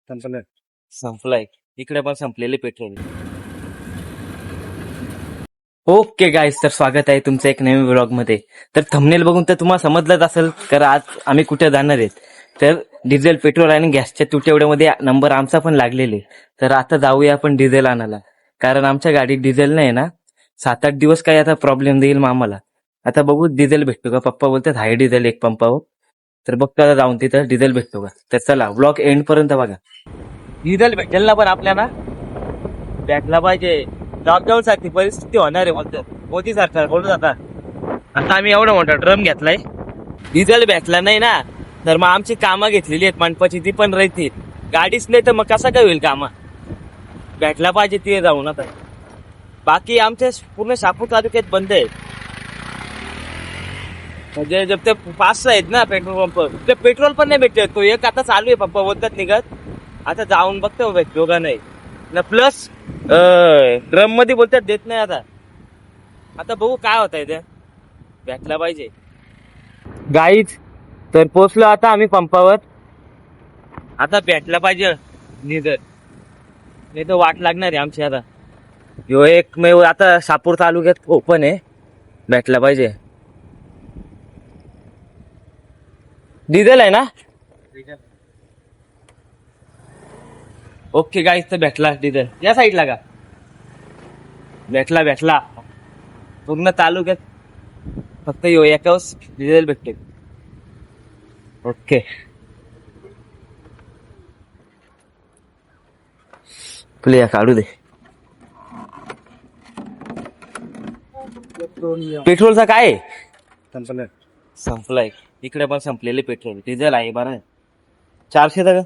संपलं. संपलाय. इकडे पण संपलेले पेट्रोल. ओके गाईस, तर स्वागत आहे तुमचं एक नवीन व्लॉग मध्ये. तर थंबनेल बघून तर तुम्हाला समजलंच असेल तर आज आम्ही कुठे जाणार आहेत. तर डिझेल, पेट्रोल आणि गॅसच्या तुटवड्यामध्ये नंबर आमचा पण लागलेले. तर आता जाऊया आपण डिझेल आणायला, कारण आमच्या गाडीत डिझेल नाही ना. 7-8 दिवस काही आता प्रॉब्लेम देईल मग आम्हाला. आता बघू डिझेल भेटतो का. पप्पा बोलतात हाय डिझेल एक पंपावर. तर बघतो आता जाऊन तिथं डिझेल भेटतो का. तर चला व्लॉग एंड पर्यंत बघा. डिझेल भेटेल ना पण आपल्याला भेटला पाहिजे. लॉकडाऊन सारखी परिस्थिती होणार आहे बोलतात मोदी सरकार बोलत आता. आता आम्ही एवढा मोठा ड्रम घेतलाय, डिझेल भेटला नाही ना तर मग आमची कामं घेतलेली आहेत मंडपाची ती पण राहतील. गाडीच नाही तर मग कसं काय होईल कामं. भेटला पाहिजे ते जाऊन आता. बाकी आमच्या पूर्ण शहापूर तालुक्यात बंद आहे. म्हणजे जब ते 5-6 आहेत ना पेट्रोल पंप, ते पेट्रोल पण नाही भेटत. तो एक आता चालू आहे पप्पा बोलतात निघत. आता जाऊन बघतो भेटतो का नाही ना. प्लस ड्रम मध्ये बोलतात देत नाही आता. आता बघू काय होत आहे ते. भेटला पाहिजे गाईच. तर पोचलो आता आम्ही पंपावर. आता भेटला पाहिजे डिझेल, नाही तर वाट लागणार आहे आमची आता. ह्यो एकमेव आता शहापूर तालुक्यात ओपन आहे. भेटला पाहिजे. डिझेल आहे ना. ओके गाईज, तर भेटला डिझेल. या साईडला का भेटला पूर्ण तालुक्यात फक्त यो एकाच डिझेल भेटते. ओके, प्ले काढू दे. पेट्रोलचा काय आहे? संपलं. संपलाय. इकडे पण संपलेले पेट्रोल. डिझेल आहे बरं 400 का.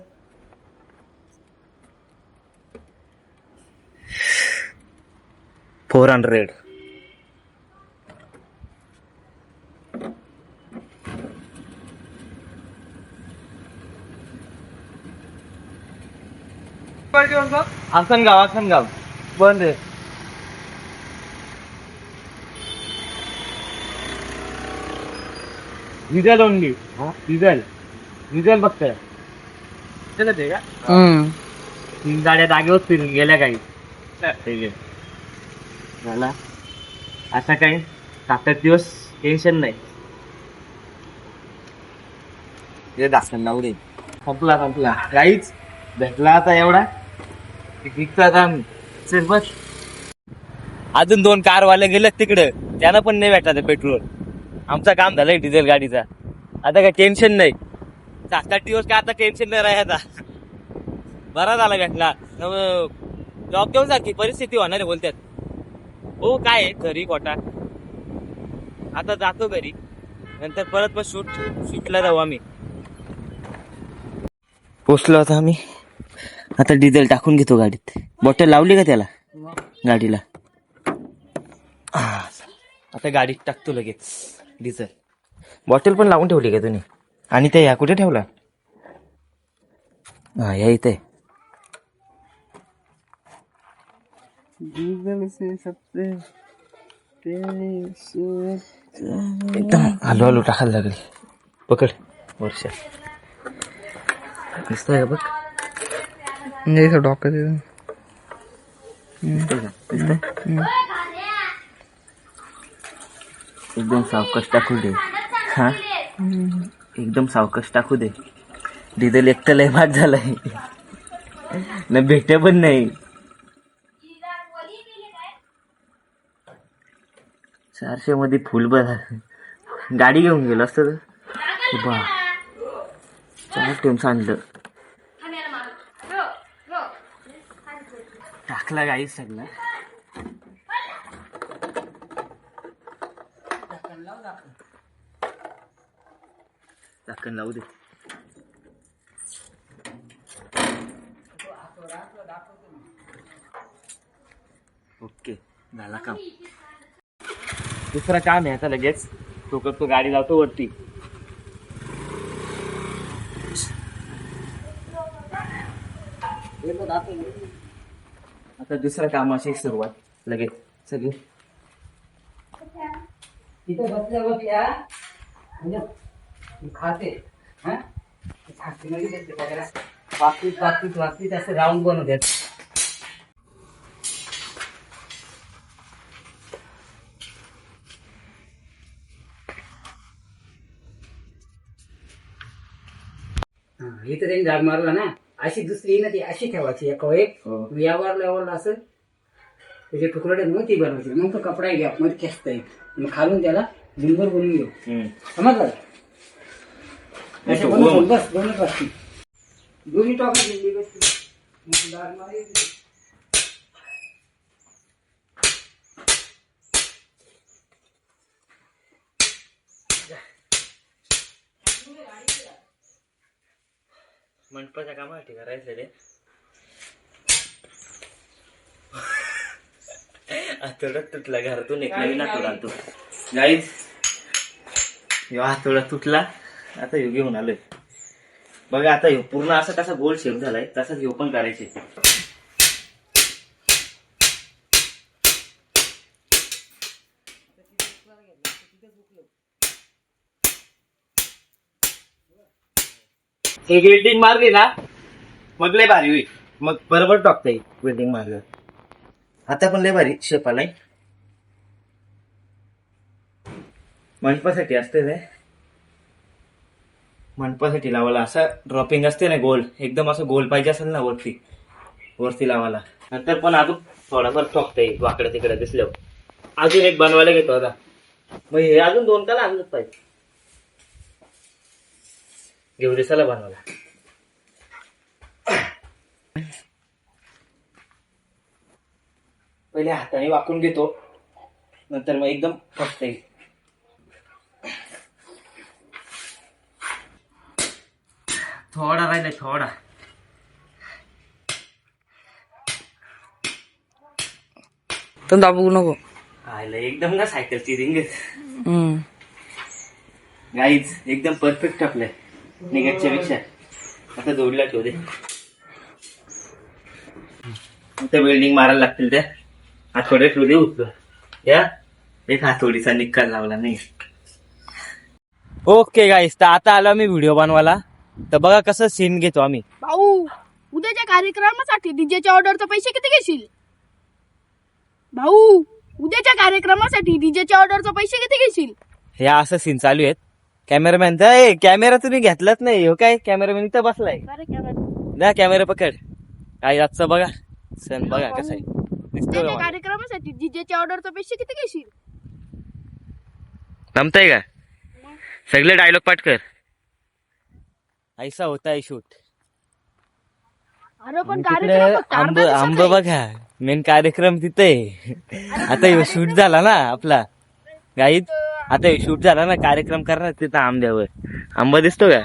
$400. आसनगाव बंद आहे. Diesel only. डिझेल बघताय ते का. 3 गाड्या जागेवर फिरून गेल्या काही. ठीक आहे झाला. आता काही 7-8 दिवस टेन्शन नाही. ते दाखल लावू दे. संपला काहीच भेटला आता एवढा बस. अजून 2 कारवाले गेले तिकडे, त्यांना पण नाही भेटला पेट्रोल. आमचं काम झालंय डिझेल गाडीचा. आता काही टेन्शन नाही. 7-8 दिवस काय आता टेन्शन नाही राहायचा. बरा झाला भेटला. लॉकडाऊन सारखी परिस्थिती होणार आहे बोलतात. हो काय आहे घरी कोटा. आता जातो घरी, नंतर परत मग शूटला जाऊ आम्ही. पोचलो आता आम्ही. आता डिझेल टाकून घेतो गाडीत. बॉटल लावली का त्याला गाडीला. आता गाडीत टाकतो लगेच डिझेल. बॉटल पण लावून ठेवली का तुम्ही. आणि ते या कुठे ठेवला. हा या इथे. एकदम हलू टाकायला लागेल. पकड वर्षा दिसतोय का बघ. डॉक्टर एकदम सावकाश टाकू दे. हा एकदम सावकाश टाकू दे. डिझेल एकटं लय महाग झालाय ना. भेटे पण नाही. 400 मध्ये फुल बघा. गाडी घेऊन गेलो असतं बा. 4 टेम्स आणलं. टाकला गाई सगळं. झाकण लावू दे. ओके झाला काम. दुसरा काम आहे आता लगेच. तो करतो. गाडी लावतो वरती. आता दुसऱ्या कामाची सुरुवात लगेच. सगळे तिथे बसल्या बसल्या म्हणजे खाते. वाकतीत असं राऊंड बनवतात. इथं त्यांनी झाड मारला ना, अशी दुसरी ना ती अशी ठेवायची एका एक यावर असं त्याचे तुकडे मग ती बनवायची. मग तो कपडा घ्या मध्ये खेचता येईल, मग खालून त्याला झुंबर बनवून घेऊ. समजलं का? असे बनवून बस दोनच असतील, दोन्ही टॉका दिली बस. झाड मारायची. मंडपाच्या कामासाठी करायचं रे. आतोडा तुटला, घरातून एक नवीन आतोडा आणतो. गाईज ह्यो आतोडा तुटला, आता ह्यो घेऊन आलोय बघा. आता ह्यो पूर्ण असा कसा गोल शेप झालाय तसाच ह्यो पण करायचे. एक वेल्डिंग मारली ना मग लय भारी होईल, मग बरोबर टाकता येईल वेल्डिंग मारलं. आता पण लय भारी शेप आलाय. मंडपासाठी असते रे, मंडपासाठी लावायला असा ड्रॉपिंग असते ना गोल, एकदम असं गोल पाहिजे असेल ना वरती लावायला. नंतर पण अजून थोडाफार टाकता येईल वाकडं तिकडे दिसल्यावर. अजून एक बनवायला घेतो आता, मग हे अजून 2 काला आणलंच पाहिजे. घेऊ दिसायला बनवायला. पहिले हाताने वाकून घेतो, नंतर मग एकदम फक्त येईल. थोडा राहिलाय, थोडा. तर दाबू नको. आयला एकदम ना सायकलची रिंग. गाईज एकदम परफेक्ट टाकलंय निघायच्या पेक्षा. आता जोडीला ठेवू दे. त्या वेल्डिंग मारायला लागतील त्या हातोड्या ठेवू दे उचल. या एक हातोडीचा निकाल लावला नाही. ओके गाईज, तर आता आलो आम्ही व्हिडिओ बनवायला. तर बघा कसं सीन घेतो आम्ही. भाऊ, उद्याच्या कार्यक्रमासाठी डीजेच्या ऑर्डरचे पैसे किती घेशील? भाऊ, उद्याच्या कार्यक्रमासाठी डीजेच्या ऑर्डरचे पैसे किती घेशील? हे असं सीन चालू आहेत. कॅमेरामॅन तर कॅमेरा तुम्ही घेतलाच नाही. हो काय कॅमेरामॅन इथं बसलाय. द्या कॅमेरा पकड. काय आजचं बघा सण बघा कसं आहे. दिसतोय उद्याच्या का? कार्यक्रमासाठी डीजेच्या ऑर्डरचे पैसे किती घेशील? जमतंय का? सगळे डायलॉग पाठ कर. ऐसा होता है शूट. अरे पण तिकडे कार्यक्रम फक्त आंब अर्ध्या दिवसाचा आंब आहे. बघा, मेन कार्यक्रम तिथे. आता ह्यो शूट झाला ना आपला गाईत. आता शूट झाला ना, कार्यक्रम करणार तिथं आंब्यावर. आंबा दिसतो का?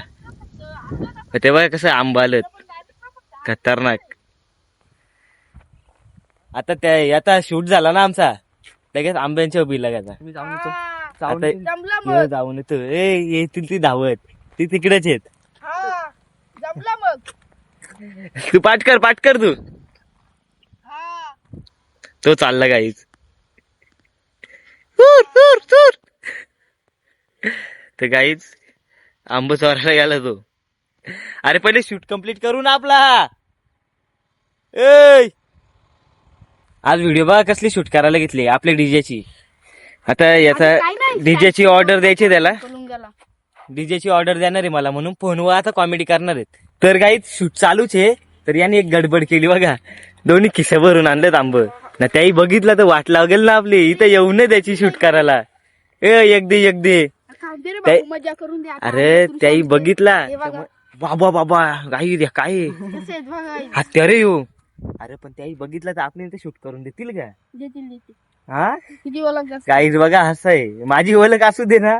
तेव्हा कसं आंबा आलं खतरनाक. आता शूट झाला ना आमचा, लगेच आंब्यांच्या उभी लागायचा. हा, आता जमला ह्यो मग. जाऊन येतो. येतील ती धावत, ती तिकडेच येत. हा, जमला मग. तू पाठ कर तू. हा, तो चालला गाईच. तर गाईच आंब चोरायला गेला तो. अरे पहिले शूट कंप्लीट करू ना आपला. ए आज व्हिडिओ बघा कसली शूट करायला घेतली आपल्या डीजेची. आता याचा काय नाही, डीजेची ऑर्डर द्यायची त्याला. बोलून गेला. डीजेची ऑर्डर देणार आहे मला, म्हणून फोनवर आता कॉमेडी करणार आहेत. तर गाईच शूट चालूच आहे. तर याने एक गडबड केली बघा, दोन्ही खिसे भरून आणलेत आंब ना. त्याही बघितलं तर वाट लागेल ना आपली. इथं येऊ नये त्याची शूट करायला. एक दे. थांब रे ते- भाऊ, मजा करून द्या. आता अरे बसून त्याही चालतोय. बघितला. हे बघा. बाबा गाई द्या काय कसे आहेत बघा. हत्यारे येऊ. अरे पण त्याही बघितलं तर आपण इथे शूट करून देतील का? देतील. हा किती ओळख जास्त. गाईज बघा असं आहे. माझी ओळख असू दे ना,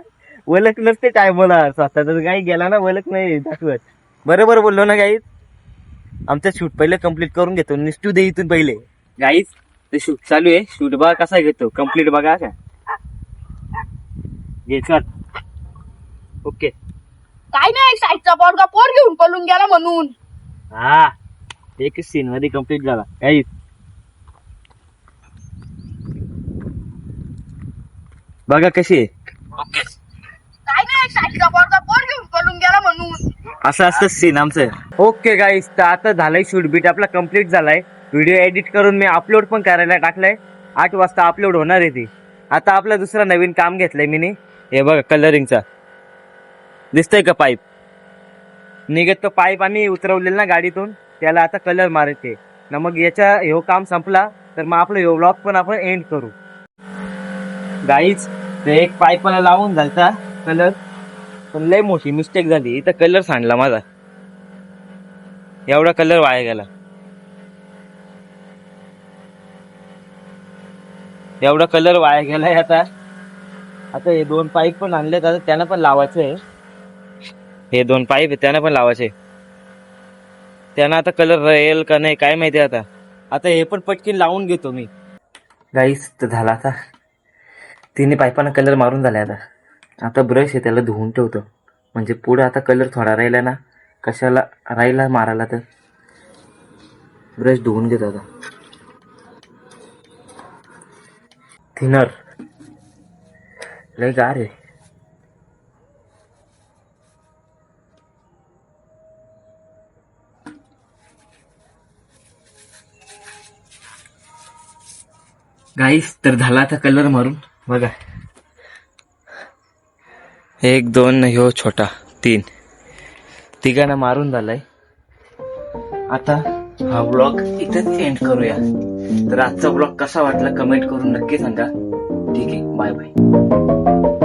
ओळख नसते टायमाला. स्वतः तर गाई गेला ना, ओळख नाही दाखवत. बरोबर बोललो ना गाईज. आमचं शूट पहिले कम्प्लीट करून घेतो. निष्ठू दे इथून पहिले. गाईज ते शूट चालू आहे. शूट बघा कसा घेतो कम्प्लीट बघा का. घे चल. ओके. काय नाही, साईडचा पोरगा पोर घेऊन पळून गेला म्हणून. हा एक सीन मध्ये कम्प्लीट झाला गाईज. बघा कशी आहे. काय नाही, साईडचा पोरगा पोर घेऊन पळून गेला म्हणून. असं असतं सीन आमचं. ओके गाईस, तर आता झालंय शूट बीट आपला कम्प्लीट झालाय. व्हिडिओ एडिट करून मी अपलोड पण करायला टाकलाय. 8 वाजता अपलोड होणार आहे ती. आता आपलं दुसरं नवीन काम घेतलंय मी. हे बघा कलरिंगचा दिसतंय का पाईप निघत, तो पाईप आम्ही उतरवलेला ना गाडीतून, त्याला आता कलर मारायचे ना. मग याचा ह्यो काम संपला तर मग आपलं ह्यो व्लॉग पण आपण एंड करू. गाईज ते एक पाईपाला लावून झालता कलर, पण लय मोठी मिस्टेक झाली. इथं कलर सांडला माझा, एवढा कलर वाया गेला. एवढा कलर वाया गेलाय. आता हे 2 पाईप पण आणलेत, आता त्यांना पण लावायचं आहे. हे 2 पाईप आहे त्यांना पण लावायचे. त्यांना आता कलर राहील का नाही काय माहिती. आता हे पण पटकीन लावून घेतो मी. गाईस तर झाला आता 3 पाईपांना कलर मारून झालाय. आता ब्रश आहे त्याला धुवून ठेवतो, म्हणजे पुढे आता कलर थोडा राहिला ना, कशाला राहिला मारायला, तर ब्रश धुवून घेतो. आता थिनर लय गार आहे. गाईस तर झाला आता कलर मारून. बघा 1 2 ह्यो छोटा 3 तिघांना मारून झालाय. आता हा व्लॉग इथेच एंड करूया. तर आजचा व्लॉग कसा वाटला कमेंट करून नक्की सांगा. ठीक आहे, बाय बाय.